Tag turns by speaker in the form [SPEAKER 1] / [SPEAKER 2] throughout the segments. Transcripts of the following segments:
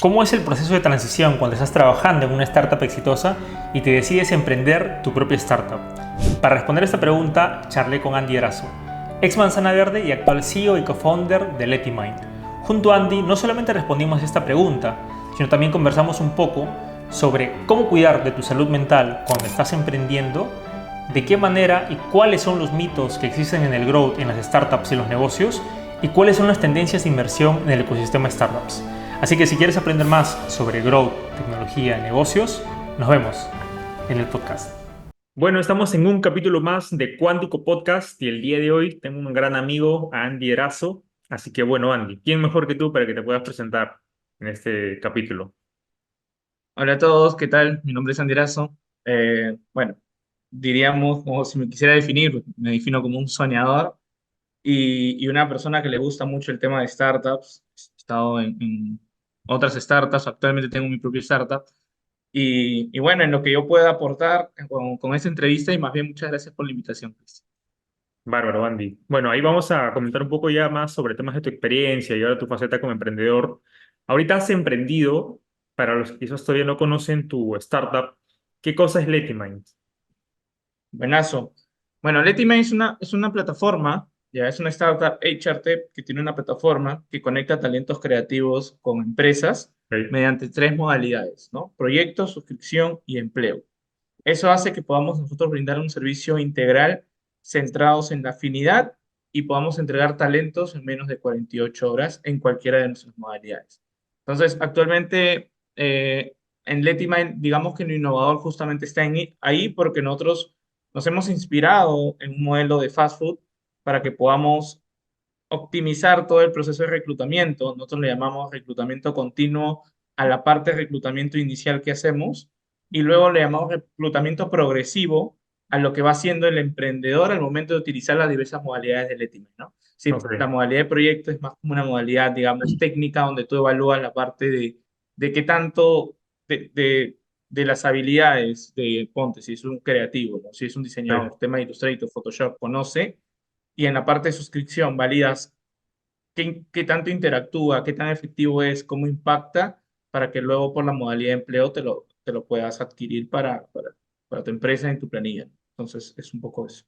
[SPEAKER 1] ¿Cómo es el proceso de transición cuando estás trabajando en una startup exitosa y te decides emprender tu propia startup? Para responder esta pregunta, charlé con Andy Erazo, ex Manzana Verde y actual CEO y co-founder de Letimind. Junto a Andy no solamente respondimos esta pregunta, sino también conversamos un poco sobre cómo cuidar de tu salud mental cuando estás emprendiendo, de qué manera y cuáles son los mitos que existen en el growth, en las startups y los negocios, y cuáles son las tendencias de inversión en el ecosistema startups. Así que si quieres aprender más sobre growth, tecnología y negocios, nos vemos en el podcast. Bueno, estamos en un capítulo más de Cuántico Podcast y el día de hoy tengo un gran amigo, a Andy Erazo. Así que bueno, Andy, ¿quién mejor que tú para que te puedas presentar en este capítulo?
[SPEAKER 2] Hola a todos, ¿qué tal? Mi nombre es Anderazo. Bueno, diríamos, como si me quisiera definir, me defino como un soñador y una persona que le gusta mucho el tema de startups. He estado en otras startups, actualmente tengo mi propia startup. Y bueno, en lo que yo pueda aportar con esta entrevista y más bien muchas gracias por la invitación, Chris.
[SPEAKER 1] Bárbaro, Andy. Bueno, ahí vamos a comentar un poco ya más sobre temas de tu experiencia y ahora tu faceta como emprendedor. Ahorita has emprendido, para los que quizás todavía no conocen tu startup, ¿qué cosa es Letimind?
[SPEAKER 2] Buenazo. Bueno, Letima es una plataforma, ya es una startup HRT que tiene una plataforma que conecta talentos creativos con empresas
[SPEAKER 1] Ok.
[SPEAKER 2] mediante tres modalidades, ¿no? Proyecto, suscripción y empleo. Eso hace que podamos nosotros brindar un servicio integral centrados en la afinidad y podamos entregar talentos en menos de 48 horas en cualquiera de nuestras modalidades. Entonces, actualmente en Letimind, digamos que lo innovador justamente está ahí porque nosotros nos hemos inspirado en un modelo de fast food para que podamos optimizar todo el proceso de reclutamiento. Nosotros le llamamos reclutamiento continuo a la parte de reclutamiento inicial que hacemos y luego le llamamos reclutamiento progresivo a lo que va haciendo el emprendedor al momento de utilizar las diversas modalidades del ETIME, ¿no? Sí, la
[SPEAKER 1] Ok.
[SPEAKER 2] modalidad de proyecto es más como una modalidad, digamos, técnica donde tú evalúas la parte de qué tanto de las habilidades de, ponte, si es un creativo, ¿no? Si es un diseñador,
[SPEAKER 1] Ok.
[SPEAKER 2] tema de Illustrator, Photoshop, conoce, y en la parte de suscripción validas qué tanto interactúa, qué tan efectivo es, cómo impacta, para que luego por la modalidad de empleo te lo puedas adquirir para tu empresa en tu planilla. Entonces, es un poco eso.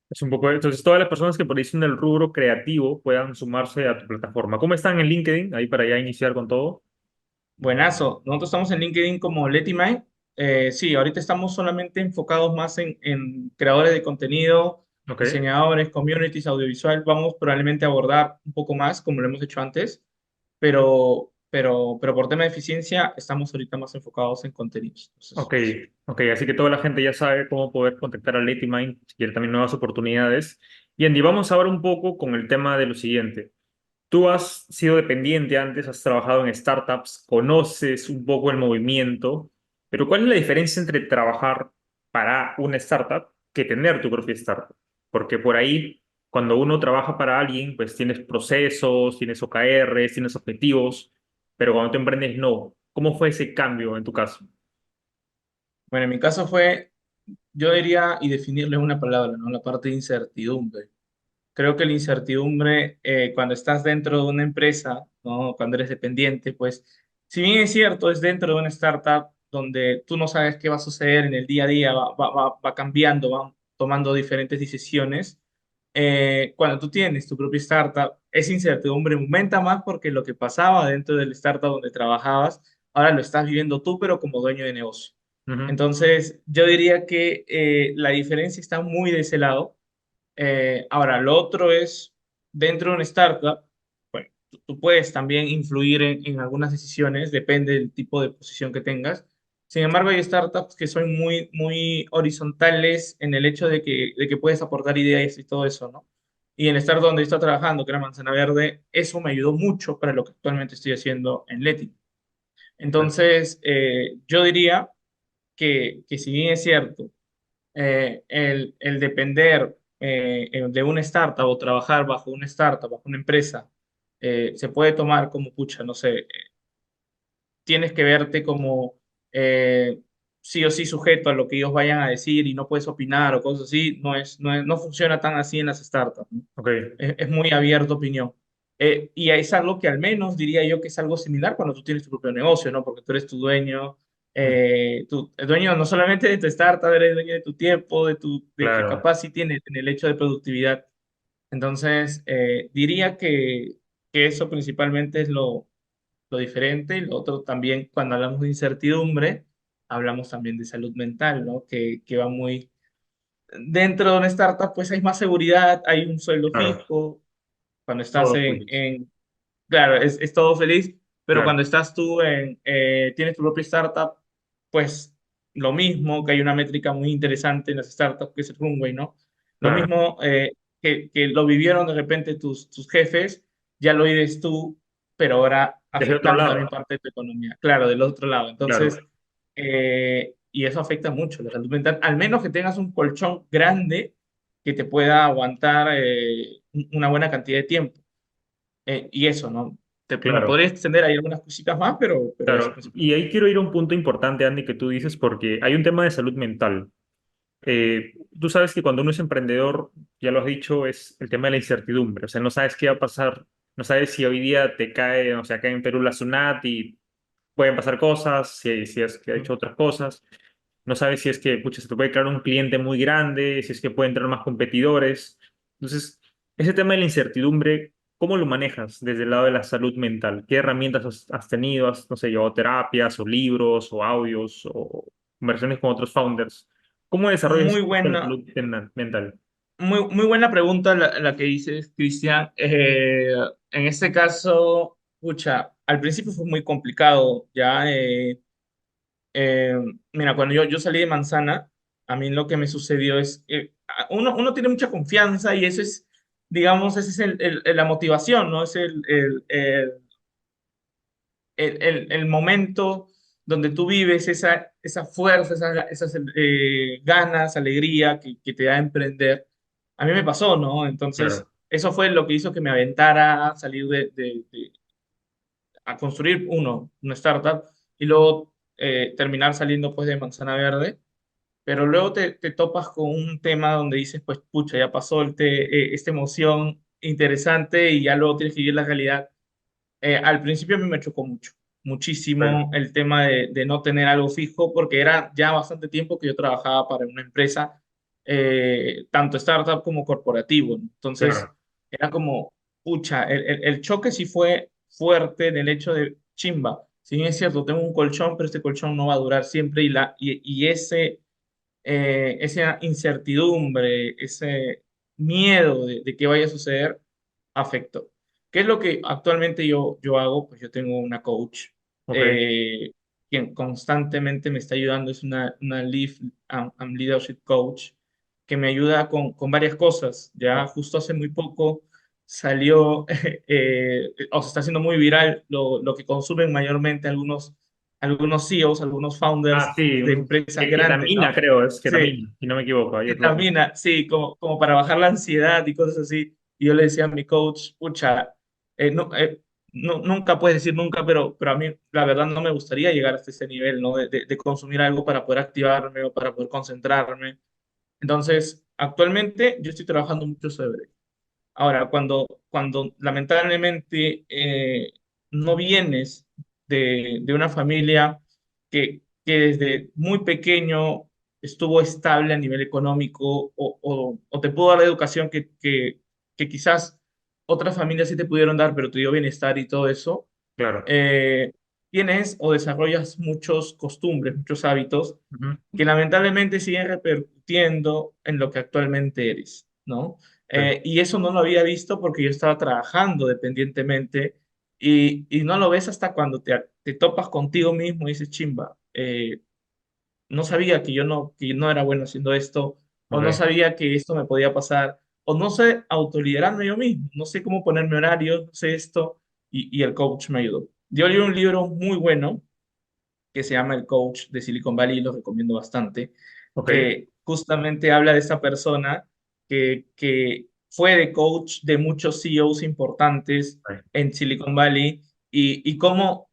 [SPEAKER 1] Es un poco, entonces todas las personas que por ahí son del rubro creativo puedan sumarse a tu plataforma. ¿Cómo están en LinkedIn? Ahí para ya iniciar con todo.
[SPEAKER 2] Buenazo. Nosotros estamos en LinkedIn como Letimay. Sí, ahorita estamos solamente enfocados más en creadores de contenido,
[SPEAKER 1] Ok.
[SPEAKER 2] diseñadores, communities, audiovisual. Vamos probablemente a abordar un poco más, como lo hemos hecho antes, pero por tema de eficiencia estamos ahorita más enfocados en contenidos. Entonces,
[SPEAKER 1] Ok, ok, así que toda la gente ya sabe cómo poder contactar a Letimind si quiere también nuevas oportunidades. Y Andy, vamos ahora un poco con el tema de lo siguiente. Tú has sido dependiente antes, has trabajado en startups, conoces un poco el movimiento, pero ¿cuál es la diferencia entre trabajar para una startup que tener tu propia startup? Porque por ahí, cuando uno trabaja para alguien, pues tienes procesos, tienes OKRs, tienes objetivos, pero cuando te emprendes, no. ¿Cómo fue ese cambio en tu caso?
[SPEAKER 2] bueno, en mi caso fue, yo diría, y definirle una palabra, ¿no? La parte de incertidumbre. Creo que la incertidumbre, cuando estás dentro de una empresa, ¿no? Cuando eres dependiente, pues, si bien es cierto, es dentro de una startup donde tú no sabes qué va a suceder en el día a día, va cambiando, van tomando diferentes decisiones. Cuando tú tienes tu propia startup, esa incertidumbre aumenta más porque lo que pasaba dentro del startup donde trabajabas, ahora lo estás viviendo tú, pero como dueño de negocio.
[SPEAKER 1] Ujú.
[SPEAKER 2] Entonces, yo diría que la diferencia está muy de ese lado. Ahora, lo otro es, dentro de una startup, bueno, tú puedes también influir en algunas decisiones, depende del tipo de posición que tengas. Sin embargo, hay startups que son muy, muy horizontales en el hecho de que puedes aportar ideas y todo eso, ¿no? Y en el startup donde yo estoy trabajando, que era Manzana Verde, eso me ayudó mucho para lo que actualmente estoy haciendo en Leti. Entonces, yo diría que si bien es cierto, el depender de una startup o trabajar bajo una startup, bajo una empresa, se puede tomar como, pucha, no sé, tienes que verte como sí o sí sujeto a lo que ellos vayan a decir y no puedes opinar o cosas así, no funciona tan así en las startups, ¿no?
[SPEAKER 1] Ok.
[SPEAKER 2] Es muy abierta opinión. Y es algo que al menos diría yo que es algo similar cuando tú tienes tu propio negocio, ¿no? Porque tú eres tu dueño, tú, el dueño no solamente de tu startup, eres dueño de tu tiempo, de que
[SPEAKER 1] Claro,
[SPEAKER 2] capaz sí tiene en el hecho de productividad. Entonces, diría que eso principalmente es lo diferente. Y lo otro también, cuando hablamos de incertidumbre, hablamos también de salud mental, ¿no? Que va muy... Dentro de una startup, pues hay más seguridad, hay un sueldo
[SPEAKER 1] claro.
[SPEAKER 2] fijo. Cuando estás
[SPEAKER 1] Todo feliz.
[SPEAKER 2] claro, es todo feliz, pero
[SPEAKER 1] Claro,
[SPEAKER 2] cuando estás tú tienes tu propia startup, pues lo mismo, que hay una métrica muy interesante en las startups, que es el runway, ¿no? Lo
[SPEAKER 1] claro.
[SPEAKER 2] mismo que lo vivieron de repente tus jefes, ya lo vives tú, pero ahora
[SPEAKER 1] Desde otro
[SPEAKER 2] afectando también
[SPEAKER 1] lado,
[SPEAKER 2] parte de tu economía, claro, del otro lado.
[SPEAKER 1] claro,
[SPEAKER 2] Entonces, y eso afecta mucho la salud mental, al menos que tengas un colchón grande que te pueda aguantar una buena cantidad de tiempo. Y eso, ¿no? Me
[SPEAKER 1] claro.
[SPEAKER 2] podría extender ahí algunas cositas más, pero eso
[SPEAKER 1] Claro, y
[SPEAKER 2] principalmente.
[SPEAKER 1] ahí quiero ir a un punto importante, Andy, que tú dices, porque hay un tema de salud mental. Tú sabes que cuando uno es emprendedor, ya lo has dicho, es el tema de la incertidumbre. O sea, no sabes qué va a pasar, no sabes si hoy día te cae, o sea, acá en Perú la SUNAT y pueden pasar cosas, si es que ha hecho otras cosas. No sabes si es que, pucha, se te puede crear un cliente muy grande, si es que pueden entrar más competidores. Entonces, ese tema de la incertidumbre, ¿cómo lo manejas desde el lado de la salud mental? ¿Qué herramientas has tenido? ¿Has, no sé, llevado terapias o libros o audios o conversaciones con otros founders? ¿Cómo desarrollas
[SPEAKER 2] Muy
[SPEAKER 1] la
[SPEAKER 2] buena,
[SPEAKER 1] salud mental?
[SPEAKER 2] muy buena pregunta la que dices, Cristian. En este caso, pucha, al principio fue muy complicado, ya. Eh, Mira, cuando yo salí de Manzana, a mí lo que me sucedió es que uno tiene mucha confianza y eso es, digamos, esa es la motivación, ¿no? Es el momento donde tú vives esa fuerza, esas ganas, alegría que te da a emprender. A mí me pasó, ¿no? Entonces,
[SPEAKER 1] Claro,
[SPEAKER 2] eso fue lo que hizo que me aventara a salir a construir una startup y luego terminar saliendo pues de Manzana Verde. Pero luego te topas con un tema donde dices, pues, pucha, ya pasó esta emoción interesante y ya luego tienes que vivir la realidad. Al principio a mí me chocó mucho,
[SPEAKER 1] claro,
[SPEAKER 2] muchísimo el tema de no tener algo fijo, porque era ya bastante tiempo que yo trabajaba para una empresa, tanto startup como corporativo, ¿no? Entonces,
[SPEAKER 1] claro,
[SPEAKER 2] era como, pucha, el choque sí fue fuerte en el hecho de, chimba, si bien es cierto, tengo un colchón, pero este colchón no va a durar siempre y esa incertidumbre, ese miedo de qué vaya a suceder, afectó. ¿Qué es lo que actualmente yo hago? Pues yo tengo una coach
[SPEAKER 1] ok.
[SPEAKER 2] eh, quien constantemente me está ayudando, es una and Leadership Coach que me ayuda con varias cosas. Ya justo hace muy poco salió, o se está haciendo muy viral lo que consumen mayormente algunos CEOs, algunos
[SPEAKER 1] Ah,
[SPEAKER 2] founders
[SPEAKER 1] sí,
[SPEAKER 2] de empresas grandes,
[SPEAKER 1] ketamina,
[SPEAKER 2] ¿no?
[SPEAKER 1] creo, es
[SPEAKER 2] Sí,
[SPEAKER 1] ketamina, si no me equivoco, hay otro.
[SPEAKER 2] ketamina, sí, como para bajar la ansiedad y cosas así. Y yo le decía a mi coach, pucha, nunca puedes decir nunca, pero a mí la verdad no me gustaría llegar hasta ese nivel, ¿no? De consumir algo para poder activarme o para poder concentrarme. Entonces, actualmente yo estoy trabajando mucho sobre. Ahora, cuando lamentablemente no vienes de una familia que desde muy pequeño estuvo estable a nivel económico o te pudo dar la educación que quizás otras familias sí te pudieron dar, pero te dio bienestar y todo eso,
[SPEAKER 1] Claro.
[SPEAKER 2] eh, tienes o desarrollas muchos costumbres, muchos hábitos
[SPEAKER 1] Ujú.
[SPEAKER 2] que lamentablemente siguen repercutiendo en lo que actualmente eres, ¿no?
[SPEAKER 1] Sí,
[SPEAKER 2] Y eso no lo había visto porque yo estaba trabajando dependientemente y no lo ves hasta cuando te topas contigo mismo y dices, chimba, no sabía que yo no era bueno haciendo esto, o no
[SPEAKER 1] ok,
[SPEAKER 2] sabía que esto me podía pasar, o no sé autoliderarme yo mismo, no sé cómo ponerme horarios, no sé esto, y el coach me ayudó. Yo leí un libro muy bueno que se llama El Coach de Silicon Valley, y lo recomiendo bastante,
[SPEAKER 1] ok.
[SPEAKER 2] que justamente habla de esta persona que fue de coach de muchos CEOs importantes
[SPEAKER 1] Ok.
[SPEAKER 2] en Silicon Valley y cómo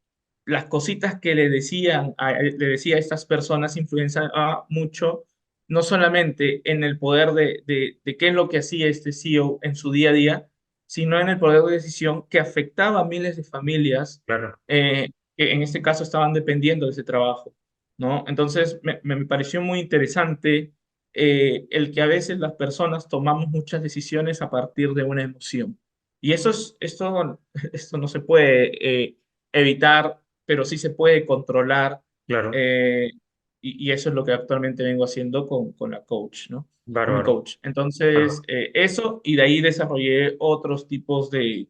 [SPEAKER 2] las cositas que le decía a estas personas influenciaban mucho, no solamente en el poder de qué es lo que hacía este CEO en su día a día, sino en el poder de decisión que afectaba a miles de familias
[SPEAKER 1] Claro,
[SPEAKER 2] que en este caso estaban dependiendo de ese trabajo, ¿no? Entonces, me pareció muy interesante el que a veces las personas tomamos muchas decisiones a partir de una emoción. Y esto no se puede evitar, pero sí se puede controlar.
[SPEAKER 1] claro,
[SPEAKER 2] eh, y eso es lo que actualmente vengo haciendo con la coach, ¿no? Con mi
[SPEAKER 1] bárbaro,
[SPEAKER 2] coach. Entonces,
[SPEAKER 1] bárbaro,
[SPEAKER 2] eso, y de ahí desarrollé otros tipos de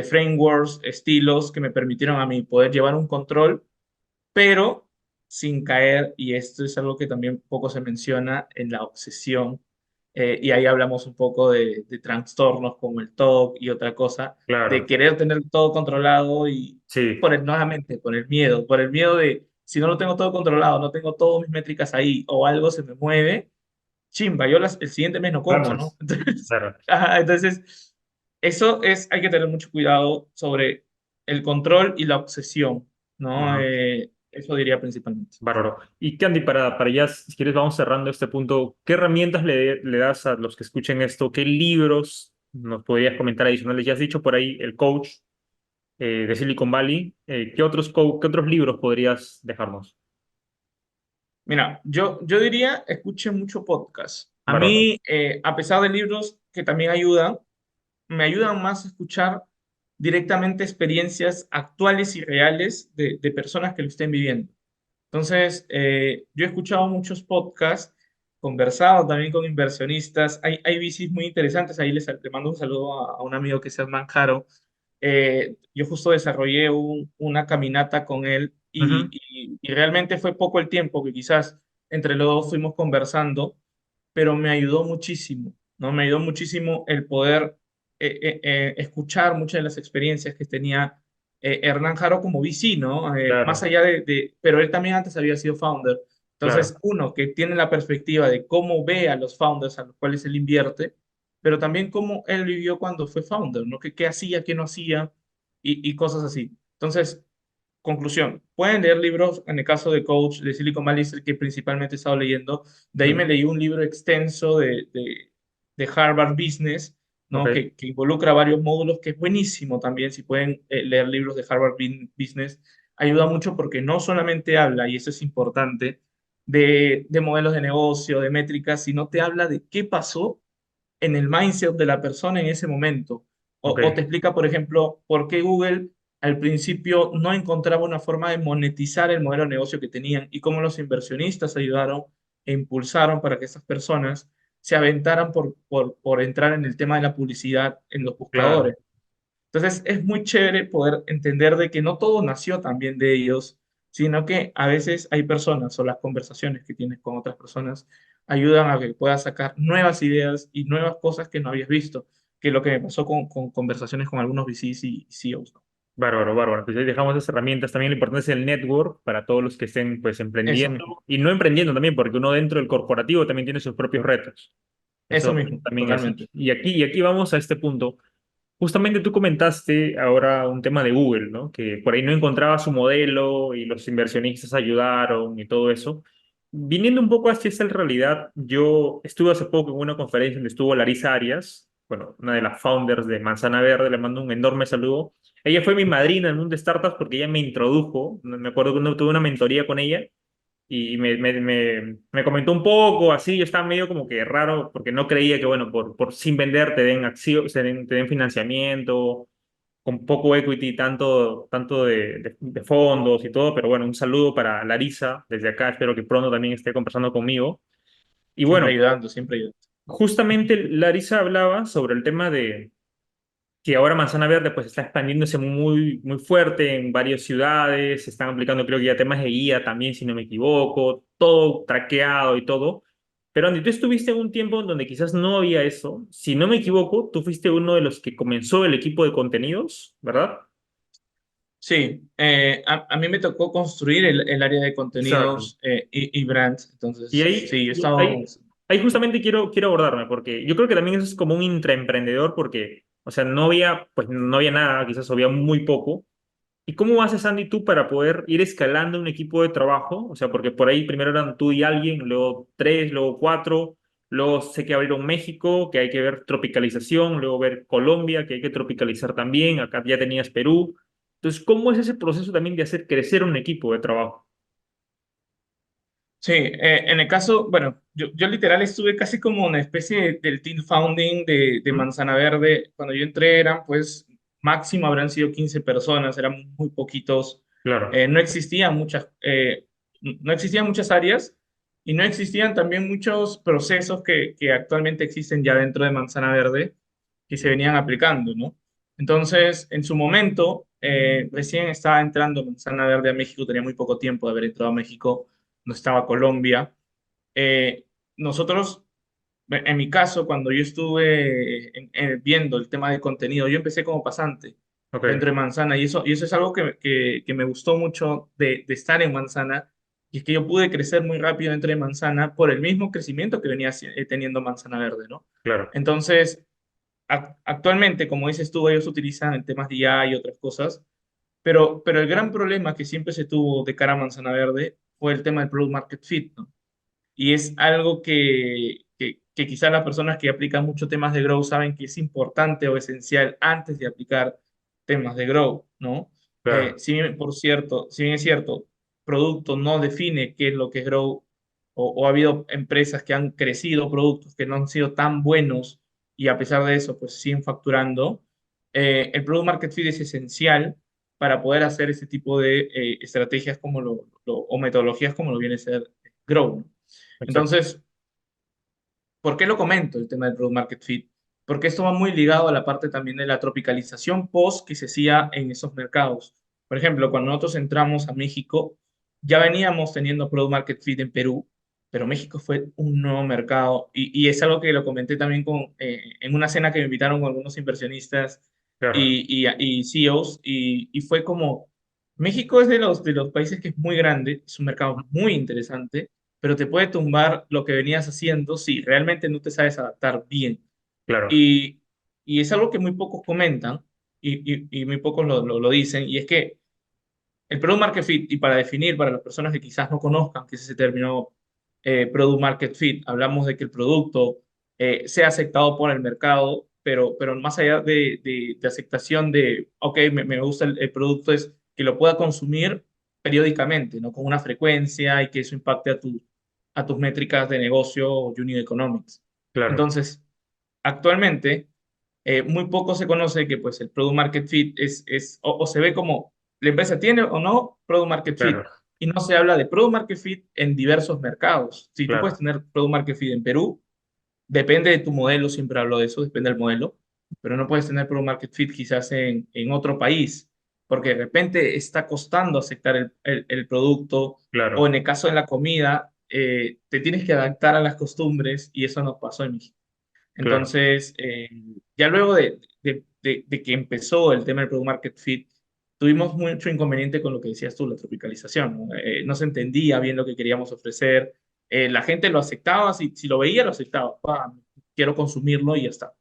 [SPEAKER 2] frameworks, estilos que me permitieron a mí poder llevar un control, pero sin caer, y esto es algo que también poco se menciona, en la obsesión. Y ahí hablamos un poco de trastornos como el TOC y otra cosa, de
[SPEAKER 1] claro,
[SPEAKER 2] querer tener todo controlado y
[SPEAKER 1] sí,
[SPEAKER 2] nuevamente, por el miedo de, si no lo tengo todo controlado, no tengo todas mis métricas ahí o algo se me mueve, chimba, el siguiente mes no como, ¿no?
[SPEAKER 1] gracias,
[SPEAKER 2] Entonces,
[SPEAKER 1] claro,
[SPEAKER 2] ajá, entonces, hay que tener mucho cuidado sobre el control y la obsesión, ¿no?
[SPEAKER 1] ajá,
[SPEAKER 2] Eso diría principalmente.
[SPEAKER 1] bárbaro. Y Candy, para ya, si quieres, vamos cerrando este punto, ¿qué herramientas le das a los que escuchen esto? ¿Qué libros nos podrías comentar adicionales? Ya has dicho por ahí el coach de Silicon Valley. ¿Qué otros libros podrías dejarnos?
[SPEAKER 2] Mira, yo diría, escuche mucho podcast. A
[SPEAKER 1] Bárbaro,
[SPEAKER 2] mí, a pesar de libros que también ayudan, me ayudan más a escuchar directamente experiencias actuales y reales de personas que lo estén viviendo. Entonces, yo he escuchado muchos podcasts, conversado también con inversionistas. Hay VCs muy interesantes. Ahí le mando un saludo a un amigo que se llama Manjaro. Yo justo desarrollé una caminata con él
[SPEAKER 1] ujú,
[SPEAKER 2] y realmente fue poco el tiempo que quizás entre los dos fuimos conversando, pero me ayudó muchísimo, ¿no? Me ayudó muchísimo el poder escuchar muchas de las experiencias que tenía Hernán Jaro como VC, ¿no? Más
[SPEAKER 1] claro,
[SPEAKER 2] allá pero él también antes había sido founder. Entonces,
[SPEAKER 1] claro,
[SPEAKER 2] uno que tiene la perspectiva de cómo ve a los founders a los cuales él invierte, pero también cómo él vivió cuando fue founder, ¿no? Qué hacía, qué no hacía y cosas así. Entonces, conclusión, pueden leer libros, en el caso de Coach de Silicon Valley, es el que principalmente he estado leyendo. De ahí
[SPEAKER 1] ujú,
[SPEAKER 2] me leí un libro extenso de Harvard Business, ¿no?
[SPEAKER 1] ok,
[SPEAKER 2] Que involucra varios módulos, que es buenísimo también, si pueden leer libros de Harvard Business, ayuda mucho porque no solamente habla, y eso es importante, de modelos de negocio, de métricas, sino te habla de qué pasó en el mindset de la persona en ese momento.
[SPEAKER 1] ok,
[SPEAKER 2] O te explica, por ejemplo, por qué Google al principio no encontraba una forma de monetizar el modelo de negocio que tenían y cómo los inversionistas ayudaron e impulsaron para que esas personas se aventaran por entrar en el tema de la publicidad en los
[SPEAKER 1] claro.
[SPEAKER 2] buscadores. Entonces es muy chévere poder entender de que no todo nació también de ellos, sino que a veces hay personas o las conversaciones que tienes con otras personas ayudan a que puedas sacar nuevas ideas y nuevas cosas que no habías visto, que es lo que me pasó con conversaciones con algunos VCs y CEOs, ¿no?
[SPEAKER 1] Bárbaro, bárbaro. Pues ahí dejamos esas herramientas. También lo importante es el network para todos los que estén pues
[SPEAKER 2] Eso
[SPEAKER 1] emprendiendo
[SPEAKER 2] mismo,
[SPEAKER 1] y no emprendiendo también, porque uno dentro del corporativo también tiene sus propios retos.
[SPEAKER 2] eso
[SPEAKER 1] Eso
[SPEAKER 2] mismo,
[SPEAKER 1] también es.
[SPEAKER 2] totalmente.
[SPEAKER 1] Y aquí vamos a este punto. Justamente tú comentaste ahora un tema de Google, ¿no? Que por ahí no encontraba su modelo y los inversionistas ayudaron y todo eso. Viniendo un poco hacia esa realidad, yo estuve hace poco en una conferencia donde estuvo Larisa Arias, bueno, una de las founders de Manzana Verde, le mando un enorme saludo. Ella fue mi madrina en el mundo de startups porque ella me introdujo, me acuerdo que tuve una mentoría con ella y me comentó un poco así, yo estaba medio como que raro porque no creía que, bueno, por sin vender te den acción, te den financiamiento, con poco equity, tanto de fondos y todo, pero bueno, un saludo para Larisa desde acá, espero que pronto también esté conversando conmigo. Y
[SPEAKER 2] Siempre
[SPEAKER 1] bueno,
[SPEAKER 2] ayudando, siempre ayudando.
[SPEAKER 1] justamente Larisa hablaba sobre el tema de que ahora Manzana Verde pues está expandiéndose muy, muy fuerte en varias ciudades, se están aplicando creo que ya temas de guía también, si no me equivoco, todo traqueado y todo. Pero Andy, tú estuviste en un tiempo en donde quizás no había eso. Si no me equivoco, tú fuiste uno de los que comenzó el equipo de contenidos, ¿verdad?
[SPEAKER 2] Sí, a mí me tocó construir el área de
[SPEAKER 1] Exacto.
[SPEAKER 2] contenidos y brands,
[SPEAKER 1] Y
[SPEAKER 2] entonces
[SPEAKER 1] ahí,
[SPEAKER 2] sí, yo he
[SPEAKER 1] y
[SPEAKER 2] estado...
[SPEAKER 1] ahí, ahí justamente quiero abordarme, porque yo creo que también eso es como un intraemprendedor, porque, o sea, no había nada, quizás había muy poco. ¿Y cómo haces, Andy, tú para poder ir escalando un equipo de trabajo? O sea, porque por ahí primero eran tú y alguien, luego tres, luego cuatro. luego sé que abrieron México, que hay que ver tropicalización, luego ver Colombia, que hay que tropicalizar también, acá ya tenías Perú. Entonces, ¿cómo es ese proceso también de hacer crecer un equipo de trabajo?
[SPEAKER 2] Sí, en el caso, bueno, yo literal estuve casi como una especie del team founding de
[SPEAKER 1] ¿Mm?
[SPEAKER 2] Manzana Verde. Cuando yo entré eran pues máximo habrán sido 15 personas, eran muy poquitos.
[SPEAKER 1] Claro,
[SPEAKER 2] No existían no existían muchas áreas y no existían también muchos procesos que actualmente existen ya dentro de Manzana Verde que se venían aplicando, ¿no? Entonces, en su momento, recién estaba entrando Manzana Verde a México, tenía muy poco tiempo de haber entrado a México, no estaba Colombia. Eh, Nosotros, en mi caso, cuando yo estuve viendo el tema de contenido, yo empecé como pasante
[SPEAKER 1] ok,
[SPEAKER 2] dentro de Manzana y eso es algo que me gustó mucho de estar en Manzana y es que yo pude crecer muy rápido dentro de Manzana por el mismo crecimiento que venía teniendo Manzana Verde, ¿no?
[SPEAKER 1] claro,
[SPEAKER 2] Entonces, actualmente, como dices tú, ellos utilizan en temas de IA y otras cosas, pero el gran problema que siempre se tuvo de cara a Manzana Verde fue el tema del Product Market Fit, ¿no? Y es algo que quizás las personas que aplican muchos temas de Grow saben que es importante o esencial antes de aplicar temas de Grow, ¿no?
[SPEAKER 1] claro,
[SPEAKER 2] Si bien, por cierto, si bien es cierto, producto no define qué es lo que es Grow, o ha habido empresas que han crecido productos que no han sido tan buenos y a pesar de eso, pues siguen facturando, el Product Market Fit es esencial para poder hacer ese tipo de estrategias como o metodologías como lo viene a ser Grow, ¿no?
[SPEAKER 1] exacto,
[SPEAKER 2] Entonces, ¿por qué lo comento el tema del Product Market Fit? Porque esto va muy ligado a la parte también de la tropicalización post que se hacía en esos mercados. Por ejemplo, cuando nosotros entramos a México, ya veníamos teniendo Product Market Fit en Perú, pero México fue un nuevo mercado y es algo que lo comenté también en una cena que me invitaron con algunos inversionistas
[SPEAKER 1] claro,
[SPEAKER 2] y CEOs y fue como, México es de los países que es muy grande, es un mercado muy interesante, pero te puede tumbar lo que venías haciendo si realmente no te sabes adaptar bien.
[SPEAKER 1] claro,
[SPEAKER 2] Y, y es algo que muy pocos comentan y muy pocos lo dicen, y es que el Product Market Fit, y para definir para las personas que quizás no conozcan qué es ese término Product Market Fit, hablamos de que el producto sea aceptado por el mercado, pero más allá de aceptación de, ok, me gusta el producto, es que lo pueda consumir periódicamente, ¿no? Con una frecuencia y que eso impacte a tus métricas de negocio o unit economics.
[SPEAKER 1] claro,
[SPEAKER 2] Entonces, actualmente, muy poco se conoce que pues el Product Market Fit o se ve como la empresa tiene o no Product Market Fit.
[SPEAKER 1] claro,
[SPEAKER 2] Y no se habla de Product Market Fit en diversos mercados. Si tú puedes
[SPEAKER 1] claro,
[SPEAKER 2] tener Product Market Fit en Perú, depende de tu modelo, siempre hablo de eso, depende del modelo, pero no puedes tener Product Market Fit quizás en otro país, porque de repente está costando aceptar el producto, o
[SPEAKER 1] claro,
[SPEAKER 2] en el caso de la comida, te tienes que adaptar a las costumbres y eso nos pasó en México.
[SPEAKER 1] claro,
[SPEAKER 2] Entonces, ya luego de que empezó el tema del Product Market Fit, tuvimos mucho inconveniente con lo que decías tú, la tropicalización, ¿no? No se entendía bien lo que queríamos ofrecer. La gente lo aceptaba, si lo veía, lo aceptaba. Quiero consumirlo y ya está.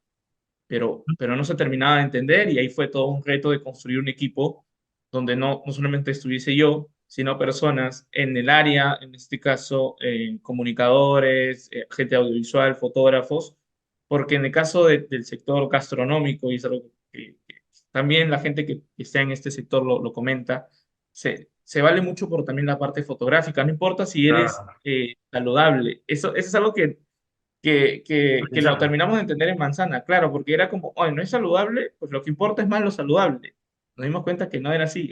[SPEAKER 2] Pero no se terminaba de entender y ahí fue todo un reto de construir un equipo donde no solamente estuviese yo, sino personas en el área, en este caso, comunicadores, gente audiovisual, fotógrafos, porque en el caso del sector gastronómico, y es algo que también la gente que está en este sector lo comenta, se vale mucho por también la parte fotográfica, no importa si eres
[SPEAKER 1] claro,
[SPEAKER 2] saludable, eso es algo que lo
[SPEAKER 1] utilizamos,
[SPEAKER 2] terminamos de entender en Manzana, claro, porque era como, oye, no es saludable, pues lo que importa es más lo saludable. Nos dimos cuenta que no era así,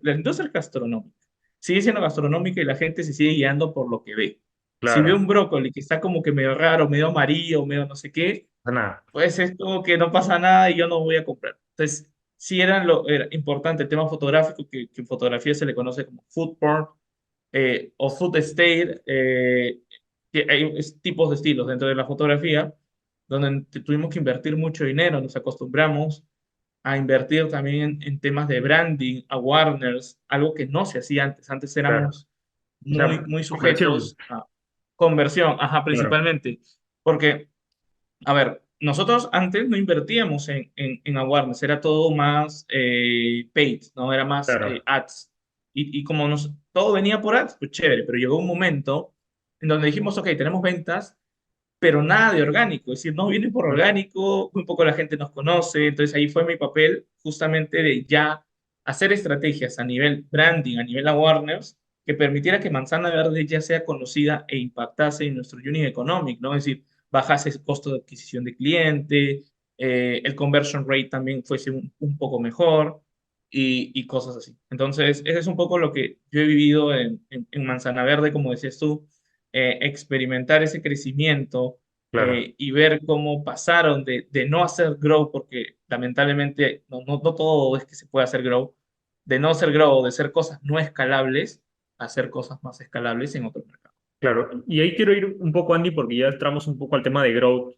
[SPEAKER 2] la industria es gastronómica, sigue siendo gastronómica y la gente se sigue guiando por lo que ve. Si ve
[SPEAKER 1] claro,
[SPEAKER 2] un brócoli que está como que medio raro, medio amarillo, medio no sé qué,
[SPEAKER 1] nada,
[SPEAKER 2] pues es como que no pasa nada y yo no voy a comprar. Entonces, sí era importante el tema fotográfico, que en fotografía se le conoce como food porn o food state, que hay tipos de estilos dentro de la fotografía, donde tuvimos que invertir mucho dinero, nos acostumbramos a invertir también en temas de branding, awareness, algo que no se hacía antes. Antes
[SPEAKER 1] claro,
[SPEAKER 2] éramos
[SPEAKER 1] o sea,
[SPEAKER 2] muy
[SPEAKER 1] conversión,
[SPEAKER 2] sujetos a conversión, ajá,
[SPEAKER 1] claro,
[SPEAKER 2] principalmente, porque a ver, nosotros antes no invertíamos en awareness, era todo más paid, ¿no? Era más
[SPEAKER 1] claro,
[SPEAKER 2] ads. Y como todo venía por ads, pues chévere, pero llegó un momento en donde dijimos, ok, tenemos ventas, pero nada de orgánico, es decir, no viene por orgánico, muy poco la gente nos conoce, entonces ahí fue mi papel justamente de ya hacer estrategias a nivel branding, a nivel awareness, que permitiera que Manzana Verde ya sea conocida e impactase en nuestro unit economic, ¿no? Es decir, bajase el costo de adquisición de cliente, el conversion rate también fuese un poco mejor y cosas así. Entonces, ese es un poco lo que yo he vivido en Manzana Verde, como decías tú, experimentar ese crecimiento
[SPEAKER 1] Claro.
[SPEAKER 2] y ver cómo pasaron de no hacer grow, porque lamentablemente no todo es que se puede hacer grow, de no hacer grow, de ser cosas no escalables, a hacer cosas más escalables en otro mercado.
[SPEAKER 1] Claro, y ahí quiero ir un poco, Andy, porque ya entramos un poco al tema de growth.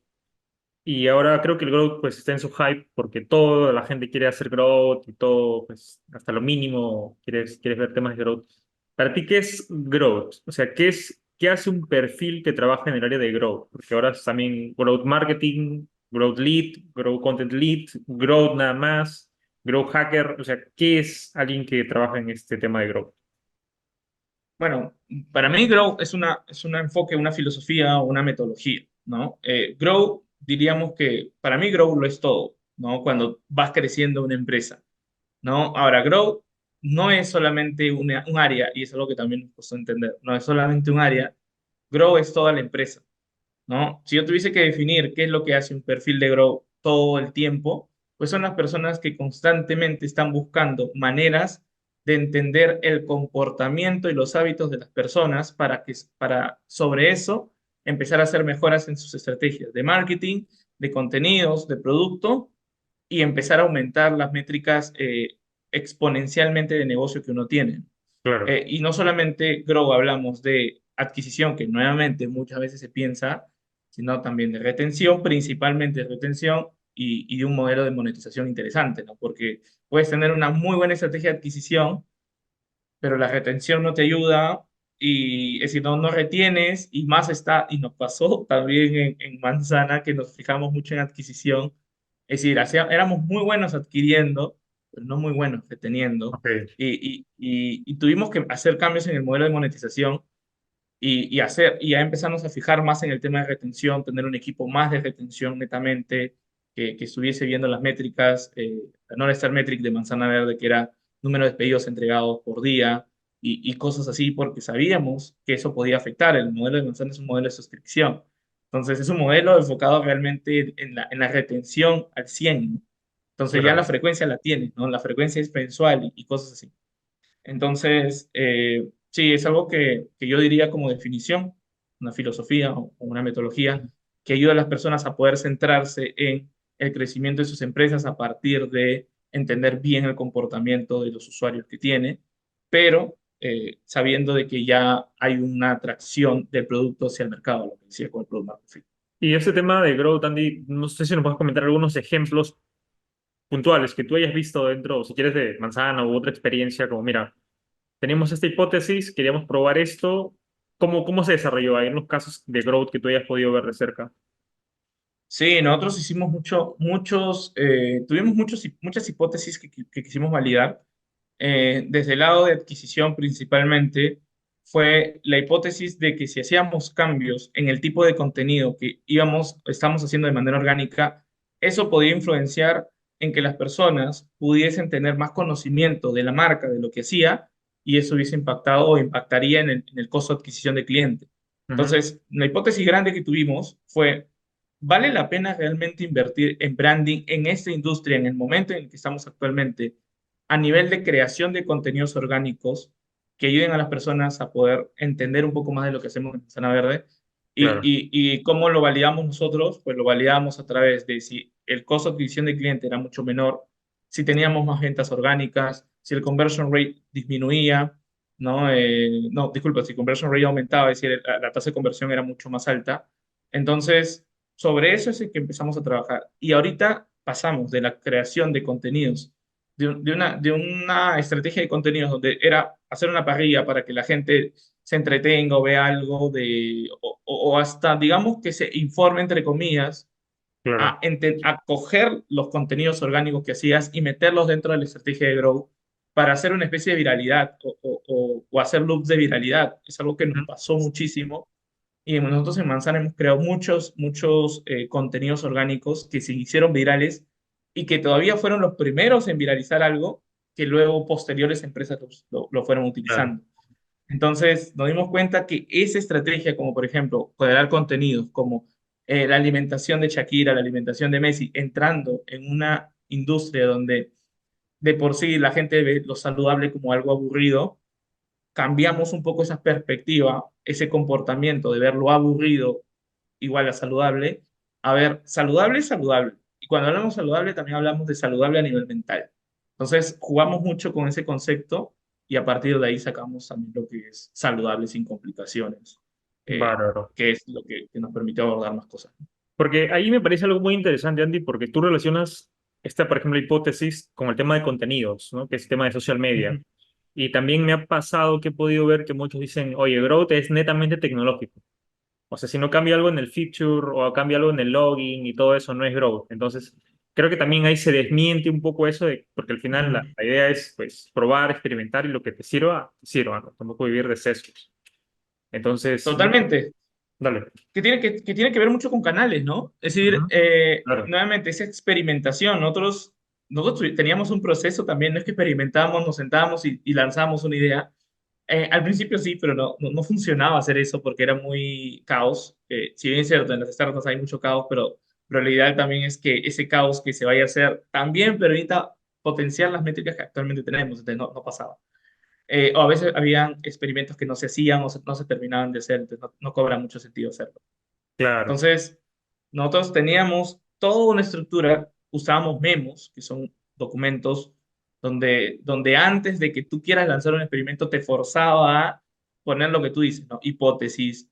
[SPEAKER 1] Y ahora creo que el growth pues está en su hype porque toda la gente quiere hacer growth y todo, pues hasta lo mínimo quieres ver temas de growth. Para ti, ¿qué es growth? O sea, qué hace un perfil que trabaja en el área de growth? Porque ahora es también growth marketing, growth lead, growth content lead, growth nada más, growth hacker. O sea, ¿qué es alguien que trabaja en este tema de growth?
[SPEAKER 2] Bueno, para mí Grow es un enfoque, una filosofía o una metodología, ¿no? Grow, diríamos que para mí Grow lo es todo, ¿no? Cuando vas creciendo una empresa, ¿no? Ahora, Grow no es solamente un área, y es algo que también nos costó entender, no es solamente un área, Grow es toda la empresa, ¿no? Si yo tuviese que definir qué es lo que hace un perfil de Grow todo el tiempo, pues son las personas que constantemente están buscando maneras de entender el comportamiento y los hábitos de las personas para sobre eso empezar a hacer mejoras en sus estrategias de marketing, de contenidos, de producto y empezar a aumentar las métricas exponencialmente de negocio que uno tiene.
[SPEAKER 1] Claro,
[SPEAKER 2] Y no solamente Grow hablamos de adquisición, que nuevamente muchas veces se piensa, sino también de retención, principalmente de retención y de un modelo de monetización interesante, ¿no? Porque puedes tener una muy buena estrategia de adquisición, pero la retención no te ayuda y es decir, no retienes y más está, y nos pasó también en Manzana que nos fijamos mucho en adquisición, es decir, éramos muy buenos adquiriendo, pero no muy buenos reteniendo
[SPEAKER 1] ok,
[SPEAKER 2] y tuvimos que hacer cambios en el modelo de monetización y ya empezamos a fijar más en el tema de retención, tener un equipo más de retención netamente, que estuviese viendo las métricas, la North Star Metric de Manzana Verde, que era número de pedidos entregados por día y cosas así, porque sabíamos que eso podía afectar. El modelo de Manzana es un modelo de suscripción. Entonces, es un modelo enfocado realmente en la retención al 100, ¿no? Entonces, ya la
[SPEAKER 1] claro.
[SPEAKER 2] frecuencia la tienes, ¿no? La frecuencia es mensual y cosas así. Entonces, sí, es algo que yo diría como definición, una filosofía o una metodología que ayuda a las personas a poder centrarse en el crecimiento de sus empresas a partir de entender bien el comportamiento de los usuarios que tiene, pero sabiendo de que ya hay una atracción del producto hacia el mercado, lo que decía con el Product Market Fit.
[SPEAKER 1] Y este tema de growth, Andy, no sé si nos puedes comentar algunos ejemplos puntuales que tú hayas visto dentro, o si quieres, de Manzana u otra experiencia, como mira, tenemos esta hipótesis, queríamos probar esto. ¿Cómo se desarrolló? ¿Hay unos casos de growth que tú hayas podido ver de cerca?
[SPEAKER 2] Sí, nosotros hicimos tuvimos muchas hipótesis que quisimos validar. Desde el lado de adquisición principalmente, fue la hipótesis de que si hacíamos cambios en el tipo de contenido que estamos haciendo de manera orgánica, eso podía influenciar en que las personas pudiesen tener más conocimiento de la marca, de lo que hacía, y eso hubiese impactado o impactaría en el costo de adquisición de cliente.
[SPEAKER 1] Ujú,
[SPEAKER 2] Entonces, la hipótesis grande que tuvimos fue, ¿vale la pena realmente invertir en branding en esta industria en el momento en el que estamos actualmente a nivel de creación de contenidos orgánicos que ayuden a las personas a poder entender un poco más de lo que hacemos en Sana Verde?
[SPEAKER 1] claro.
[SPEAKER 2] Y cómo lo validamos nosotros? Pues lo validamos a través de si el costo de adquisición de cliente era mucho menor, si teníamos más ventas orgánicas, si el conversion rate disminuía, ¿no? No, disculpa, si el conversion rate aumentaba, es decir, la tasa de conversión era mucho más alta. Entonces, sobre eso es el que empezamos a trabajar. Y ahorita pasamos de la creación de contenidos, de una estrategia de contenidos donde era hacer una parrilla para que la gente se entretenga o vea algo o hasta, digamos, que se informe, entre comillas,
[SPEAKER 1] Claro.
[SPEAKER 2] a coger los contenidos orgánicos que hacías y meterlos dentro de la estrategia de Grow para hacer una especie de viralidad o hacer loops de viralidad. Es algo que nos
[SPEAKER 1] Ujú.
[SPEAKER 2] pasó muchísimo Y nosotros en Manzana hemos creado muchos contenidos orgánicos que se hicieron virales y que todavía fueron los primeros en viralizar algo que luego posteriores empresas lo fueron
[SPEAKER 1] Claro.
[SPEAKER 2] utilizando. Entonces nos dimos cuenta que esa estrategia, como por ejemplo crear contenidos como la alimentación de Shakira, la alimentación de Messi, entrando en una industria donde de por sí la gente ve lo saludable como algo aburrido, cambiamos un poco esa perspectiva, ese comportamiento de ver lo aburrido igual a saludable, a ver, saludable es saludable. Y cuando hablamos saludable, también hablamos de saludable a nivel mental. Entonces, jugamos mucho con ese concepto y a partir de ahí sacamos también lo que es saludable sin complicaciones,
[SPEAKER 1] Bárbaro.
[SPEAKER 2] que es lo que nos permite abordar más cosas.
[SPEAKER 1] Porque ahí me parece algo muy interesante, Andy, porque tú relacionas esta, por ejemplo, hipótesis con el tema de contenidos, ¿no? Que es el tema de social media.
[SPEAKER 2] Ujú.
[SPEAKER 1] Y también me ha pasado que he podido ver que muchos dicen, oye, growth es netamente tecnológico. O sea, si no cambia algo en el feature o cambia algo en el login y todo eso, no es growth. Entonces, creo que también ahí se desmiente un poco eso, porque al final
[SPEAKER 2] Ujú.
[SPEAKER 1] la idea es, pues, probar, experimentar y lo que te sirva, ¿no? Tampoco vivir de sesgos. Entonces,
[SPEAKER 2] Totalmente.
[SPEAKER 1] dale.
[SPEAKER 2] Que tiene que ver mucho con canales, ¿no? Es decir,
[SPEAKER 1] Ujú. Claro,
[SPEAKER 2] nuevamente, esa experimentación. Nosotros teníamos un proceso también, no es que experimentábamos, nos sentábamos y lanzábamos una idea. Al principio sí, pero no funcionaba hacer eso porque era muy caos. Si bien es cierto, en las startups hay mucho caos, pero lo ideal también es que ese caos que se vaya a hacer también permita potenciar las métricas que actualmente tenemos. Entonces no pasaba. O a veces habían experimentos que no se hacían o no se terminaban de hacer, entonces no cobra mucho sentido hacerlo.
[SPEAKER 1] claro,
[SPEAKER 2] Entonces, nosotros teníamos toda una estructura, usábamos memos, que son documentos donde antes de que tú quieras lanzar un experimento te forzaba a poner lo que tú dices, ¿no? Hipótesis,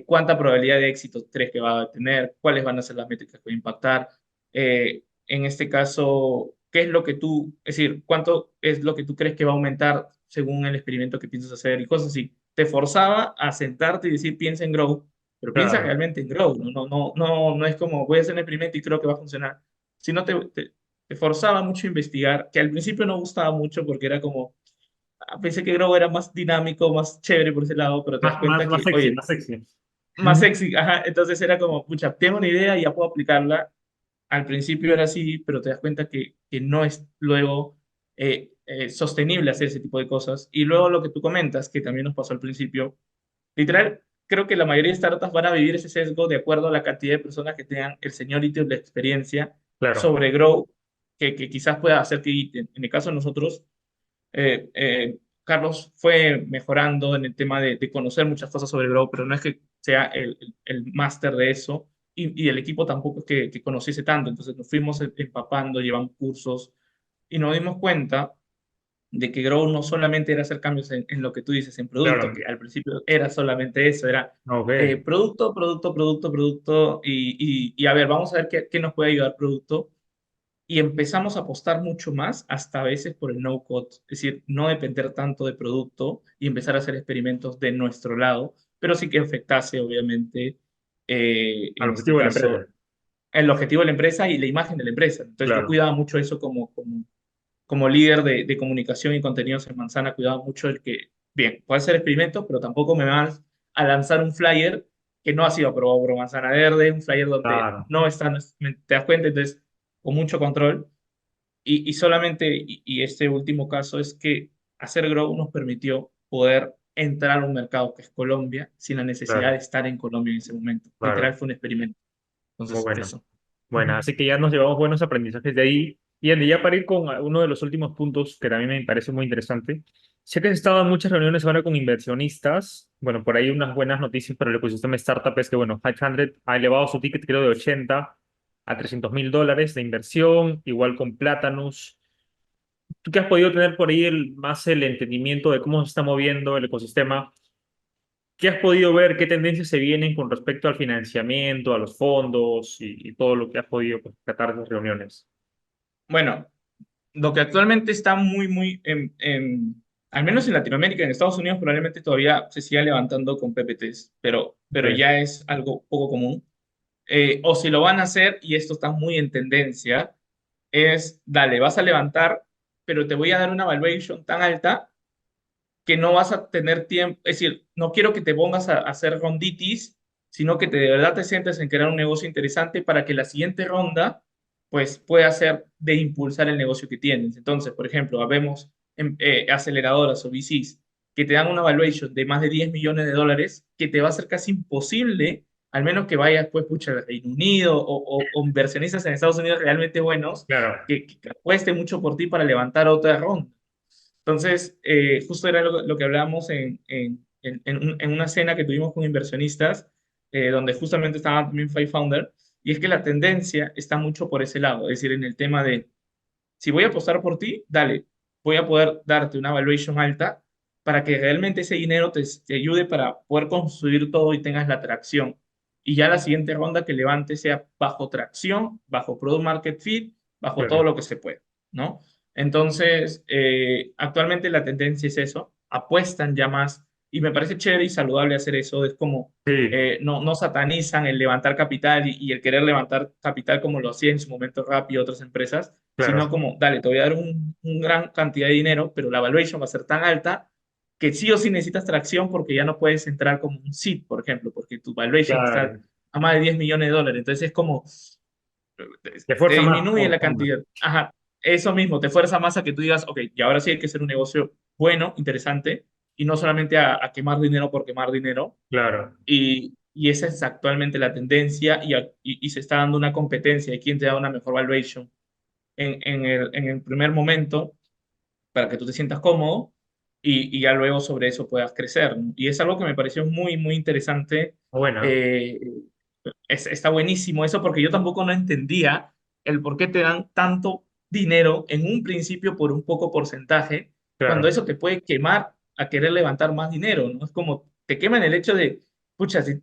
[SPEAKER 2] cuánta probabilidad de éxito crees que va a tener, cuáles van a ser las métricas que va a impactar, en este caso, qué es lo que tú, es decir, cuánto es lo que tú crees que va a aumentar según el experimento que piensas hacer y cosas así. Te forzaba a sentarte y decir, piensa en Grow, pero piensa
[SPEAKER 1] claro.
[SPEAKER 2] realmente en Grow, no es como voy a hacer un experimento y creo que va a funcionar, sino te forzaba mucho a investigar, que al principio no gustaba mucho porque era como, pensé que Grow era más dinámico, más chévere por ese lado, pero te das cuenta
[SPEAKER 1] Más
[SPEAKER 2] que,
[SPEAKER 1] sexy,
[SPEAKER 2] oye,
[SPEAKER 1] más sexy.
[SPEAKER 2] más sexy, ajá, entonces era como, pucha, tengo una idea y ya puedo aplicarla. Al principio era así, pero te das cuenta que no es luego sostenible hacer ese tipo de cosas. Y luego lo que tú comentas, que también nos pasó al principio, literal, creo que la mayoría de startups van a vivir ese sesgo de acuerdo a la cantidad de personas que tengan el seniority o la experiencia
[SPEAKER 1] Claro,
[SPEAKER 2] sobre Grow, que quizás pueda hacer que, en el caso de nosotros, Carlos fue mejorando en el tema de conocer muchas cosas sobre Grow, pero no es que sea el máster de eso, y el equipo tampoco es que conociese tanto, entonces nos fuimos empapando, llevamos cursos, y nos dimos cuenta de que Grow no solamente era hacer cambios en lo que tú dices, en producto,
[SPEAKER 1] claro.
[SPEAKER 2] que al principio era solamente eso, era
[SPEAKER 1] Ok,
[SPEAKER 2] producto, y a ver, vamos a ver qué nos puede ayudar producto, y empezamos a apostar mucho más, hasta a veces por el no-code, es decir, no depender tanto de producto y empezar a hacer experimentos de nuestro lado, pero sí que afectase, obviamente,
[SPEAKER 1] al
[SPEAKER 2] en este
[SPEAKER 1] objetivo de la empresa.
[SPEAKER 2] caso, el objetivo de la empresa y la imagen de la empresa. Entonces yo
[SPEAKER 1] Claro,
[SPEAKER 2] cuidaba mucho eso como líder de comunicación y contenidos en Manzana, cuidaba mucho el que, bien, puede ser experimentos, pero tampoco me vas a lanzar un flyer que no ha sido aprobado por Manzana Verde, un flyer donde
[SPEAKER 1] claro,
[SPEAKER 2] no está, te das cuenta, entonces, con mucho control. Y solamente, y este último caso es que hacer Grow nos permitió poder entrar a un mercado que es Colombia sin la necesidad de
[SPEAKER 1] claro,
[SPEAKER 2] estar en Colombia en ese momento. Literal
[SPEAKER 1] claro.
[SPEAKER 2] fue un experimento.
[SPEAKER 1] Muy
[SPEAKER 2] Entonces,
[SPEAKER 1] bueno.
[SPEAKER 2] eso.
[SPEAKER 1] Bueno,
[SPEAKER 2] Ujú.
[SPEAKER 1] así que ya nos llevamos buenos aprendizajes de ahí. Y Andy, ya para ir con uno de los últimos puntos que también me parece muy interesante. Sé que has estado en muchas reuniones ahora con inversionistas. Bueno, por ahí unas buenas noticias para el ecosistema startup es que, bueno, 500 ha elevado su ticket, creo, de 80 a $300,000 de inversión, igual con Platanus. ¿Tú qué has podido tener por ahí más el entendimiento de cómo se está moviendo el ecosistema? ¿Qué has podido ver? ¿Qué tendencias se vienen con respecto al financiamiento, a los fondos y todo lo que has podido pues, tratar de esas reuniones?
[SPEAKER 2] Bueno, lo que actualmente está muy, al menos en Latinoamérica, en Estados Unidos probablemente todavía se siga levantando con PPTs, pero
[SPEAKER 1] Ok,
[SPEAKER 2] ya es algo poco común. O si lo van a hacer, y esto está muy en tendencia, es, dale, vas a levantar, pero te voy a dar una valuation tan alta que no vas a tener tiempo, es decir, no quiero que te pongas a hacer ronditis sino que de verdad te sientes en crear un negocio interesante para que la siguiente ronda pues pueda ser de impulsar el negocio que tienes. Entonces, por ejemplo, habemos aceleradoras o VCs que te dan una valuation de más de 10 millones de dólares que te va a ser casi imposible, al menos que vayas pues pucha, al Reino Unido o inversionistas en Estados Unidos realmente buenos,
[SPEAKER 1] Claro.
[SPEAKER 2] que cueste mucho por ti para levantar otra ronda. Entonces, justo era lo que hablábamos en una cena que tuvimos con inversionistas, donde justamente estaban también Five Founder, y es que la tendencia está mucho por ese lado, es decir, en el tema de, si voy a apostar por ti, dale, voy a poder darte una valuation alta para que realmente ese dinero te ayude para poder construir todo y tengas la tracción. Y ya la siguiente ronda que levante sea bajo tracción, bajo product market fit, bajo todo
[SPEAKER 1] Claro.
[SPEAKER 2] lo que se pueda, ¿no? Entonces, actualmente la tendencia es eso, apuestan ya más, y me parece chévere y saludable hacer eso, es como
[SPEAKER 1] Sí,
[SPEAKER 2] no satanizan el levantar capital y el querer levantar capital como lo hacía en su momento Rappi y otras empresas, sino
[SPEAKER 1] claro,
[SPEAKER 2] como, dale, te voy a dar un gran cantidad de dinero, pero la valuation va a ser tan alta que sí o sí necesitas tracción porque ya no puedes entrar como un seed, por ejemplo, porque tu valuation está
[SPEAKER 1] claro.
[SPEAKER 2] a más de 10 millones de dólares. Entonces es como,
[SPEAKER 1] Te
[SPEAKER 2] te
[SPEAKER 1] fuerza más
[SPEAKER 2] disminuye
[SPEAKER 1] por
[SPEAKER 2] la
[SPEAKER 1] fondo.
[SPEAKER 2] cantidad. Ajá, eso mismo, te fuerza más a que tú digas, ok, y ahora sí hay que hacer un negocio bueno, interesante, y no solamente a quemar dinero por quemar dinero.
[SPEAKER 1] Claro.
[SPEAKER 2] Y esa es actualmente la tendencia y se está dando una competencia de quién te da una mejor valuation en el primer momento para que tú te sientas cómodo y ya luego sobre eso puedas crecer, ¿no? Y es algo que me pareció muy, muy interesante.
[SPEAKER 1] Buena.
[SPEAKER 2] Eh, está buenísimo eso porque yo tampoco no entendía el por qué te dan tanto dinero en un principio por un poco porcentaje, cuando
[SPEAKER 1] Claro,
[SPEAKER 2] eso te puede quemar a querer levantar más dinero, ¿no? Es como te queman el hecho de, pucha, si,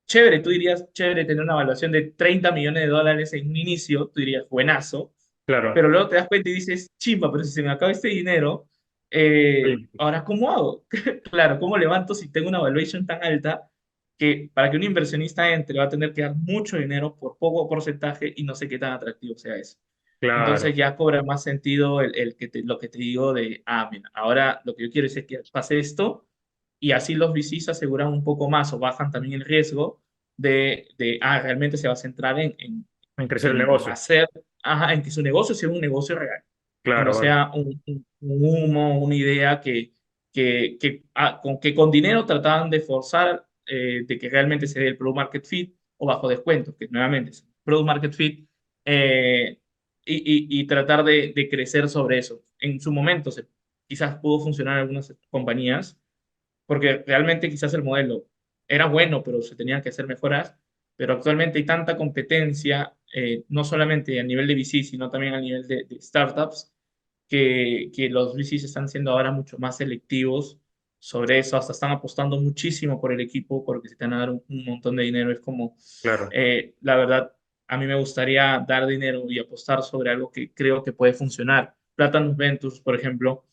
[SPEAKER 2] chévere, tú dirías, chévere tener una evaluación de 30 millones de dólares en un inicio, tú dirías, buenazo, pero
[SPEAKER 1] claro.
[SPEAKER 2] luego te das cuenta y dices, chimba, pero si se me acaba este dinero,
[SPEAKER 1] Sí,
[SPEAKER 2] ¿ahora cómo hago? Claro, ¿cómo levanto si tengo una valuation tan alta que para que un inversionista entre va a tener que dar mucho dinero por poco porcentaje y no sé qué tan atractivo sea eso? Entonces
[SPEAKER 1] claro,
[SPEAKER 2] ya cobra más sentido lo que te digo de, mira, ahora lo que yo quiero es que pase esto y así los VCs aseguran un poco más o bajan también el riesgo realmente se va a centrar
[SPEAKER 1] en crecer el
[SPEAKER 2] en
[SPEAKER 1] negocio.
[SPEAKER 2] hacer, en que su negocio sea un negocio real y no
[SPEAKER 1] Claro, vale.
[SPEAKER 2] sea un humo, una idea con dinero trataban de forzar de que realmente se dé el product market fit o bajo descuento, que nuevamente es product market fit, eh, y tratar de crecer sobre eso. En su momento quizás pudo funcionar en algunas compañías, porque realmente quizás el modelo era bueno, pero se tenían que hacer mejoras, pero actualmente hay tanta competencia, no solamente a nivel de VC, sino también a nivel de startups, que los VCs están siendo ahora mucho más selectivos sobre eso, hasta están apostando muchísimo por el equipo, porque se te van a dar un montón de dinero. Es como,
[SPEAKER 1] Claro.
[SPEAKER 2] la verdad, a mí me gustaría dar dinero y apostar sobre algo que creo que puede funcionar. Platanus Ventures, por ejemplo,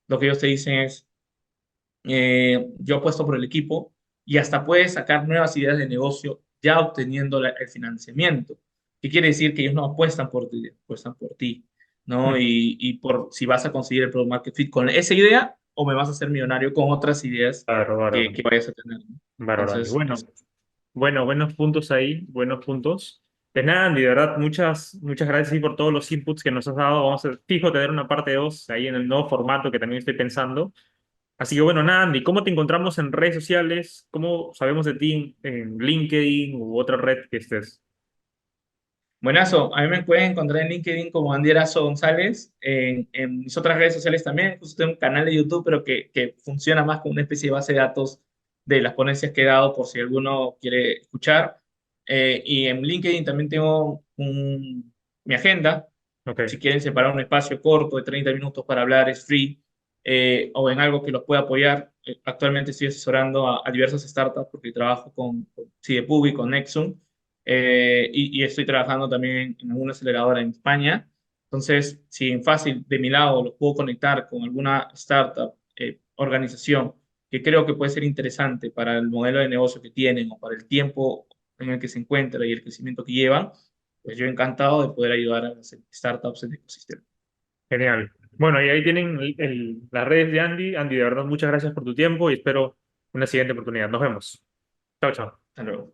[SPEAKER 2] lo que ellos te dicen es, yo apuesto por el equipo y hasta puedes sacar nuevas ideas de negocio ya obteniendo el financiamiento. ¿Qué quiere decir? Que ellos no apuestan por ti, apuestan por ti, ¿no?
[SPEAKER 1] Mm.
[SPEAKER 2] Y por si vas a conseguir el product market fit con esa idea o me vas a hacer millonario con otras ideas
[SPEAKER 1] Claro, bárbaro.
[SPEAKER 2] que vayas a tener, ¿no?
[SPEAKER 1] Bárbaro, Andy.
[SPEAKER 2] Entonces,
[SPEAKER 1] Bueno, bueno, buenos puntos ahí, buenos puntos. Pues nada, Andy, de verdad, muchas gracias ahí por todos los inputs que nos has dado. Vamos a fijo tener una parte 2 ahí en el nuevo formato que también estoy pensando. Así que bueno, nada, Andy, ¿cómo te encontramos en redes sociales? ¿Cómo sabemos de ti en LinkedIn u otra red que estés?
[SPEAKER 2] buenazo, a mí me pueden encontrar en LinkedIn como Andy Erazo González, en mis otras redes sociales también, justo tengo un canal de YouTube, pero que funciona más como una especie de base de datos de las ponencias que he dado por si alguno quiere escuchar. Y en LinkedIn también tengo mi agenda, si
[SPEAKER 1] Ok,
[SPEAKER 2] quieren separar un espacio corto de 30 minutos para hablar, es free, o en algo que los pueda apoyar. Actualmente estoy asesorando a diversas startups porque trabajo con Cidepubi, con Nexum, y estoy trabajando también en una aceleradora en España. Entonces, si en fácil de mi lado los puedo conectar con alguna startup, organización, que creo que puede ser interesante para el modelo de negocio que tienen o para el tiempo en el que se encuentra y el crecimiento que llevan, pues yo encantado de poder ayudar a las startups en el ecosistema.
[SPEAKER 1] genial. Bueno, y ahí tienen las redes de Andy. Andy, de verdad, muchas gracias por tu tiempo y espero una siguiente oportunidad. Nos vemos. Chao, chao.
[SPEAKER 2] Hasta luego.